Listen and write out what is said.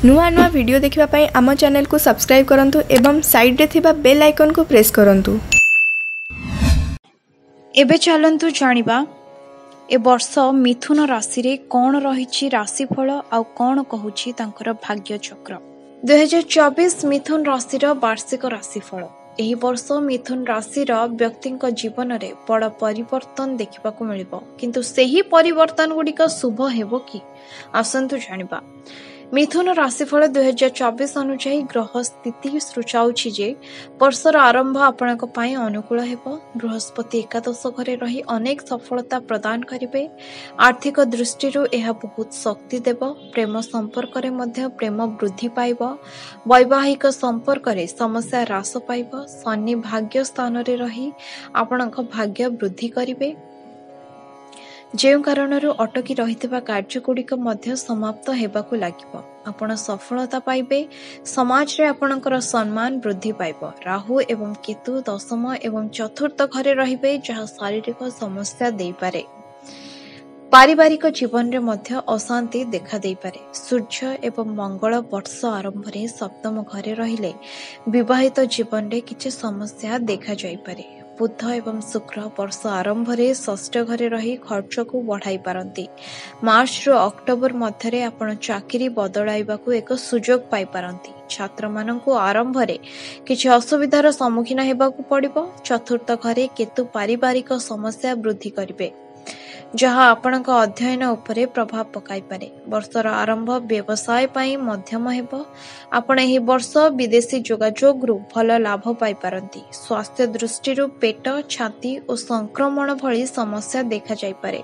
नुआ नुआ वीडियो देखिबा पई आम चैनल को सब्सक्राइब करंतु एवं साइड रे थिबा बेल आइकन को प्रेस करंतु। एबे चलंतु जानिबा ए वर्ष मिथुन राशि रे कौन रही राशिफल आउ कौन कहूची तांकर भाग्य चक्र। 2024 मिथुन राशि वार्षिक राशिफल। एही वर्ष मिथुन राशि व्यक्ति जीवन में बड़ परिवर्तन देखा मिलिबो, किंतु सेही परिवर्तन गुड़िक शुभ हेबो कि आसंतु जानिबा। मिथुन राशिफल 2024 अनुसार ग्रह स्थिति सूचाउछि जे वर्षर आरंभ आपणक पई अनुकूल हेबो। बृहस्पति एकादश घरे रही अनेक सफलता प्रदान करिवे। आर्थिक दृष्टि यह बहुत शक्ति देव। प्रेम संपर्क रे मध्य प्रेम वृद्धि पाइब। वैवाहिक संपर्क रे समस्या ह्रास पाइब। शनि भाग्य स्थान रे रही आपणक भाग्य वृद्धि करिवे। जेउ कारणरू अटकी रहितबा कार्यगुड़िक मध्य समाप्त हेबाकु लागिबो। आपण सफलता पाइबे। समाज रे आपणकर सम्मान वृद्धि पाइब। राहु एवं केतु दशम एवं चतुर्थ घरे रहिबे, जहा शारीरिक समस्या देई पारे। पारिवारिक जीवन रे मध्य अशांति देखा देई पारे। सूर्य एवं मंगल वर्ष आरंभ रे सप्तम घरे रहिले विवाहित जीवन रे किछि समस्या देखा जाई पारे। बुध एवं शुक्र वर्ष आरंभ रे षष्ठ घरे रही खर्च को बढ़ाई पारंती। मार्च रु अक्टोबर मध्य आपण चाकरी बदलाइबाकू एक सुजोग पाई पारंती। छात्र मानकू आरंभ रे किछि असुविधार सम्मुखीन हेबाकू पड़िबो। चतुर्थ घरे केतु पारिवारिक समस्या वृद्धि करिवे, जहा आपणक अध्ययन उपरे प्रभाव पकाई पारे। वर्षर आरंभ व्यवसाय पाई मध्यम हेबो। आपण एही वर्ष विदेशी जोगाजोग रु भल लाभ पाई पारंती। स्वास्थ्य दृष्टि पेट, छाती और संक्रमण भली समस्या देखा जाई पारे।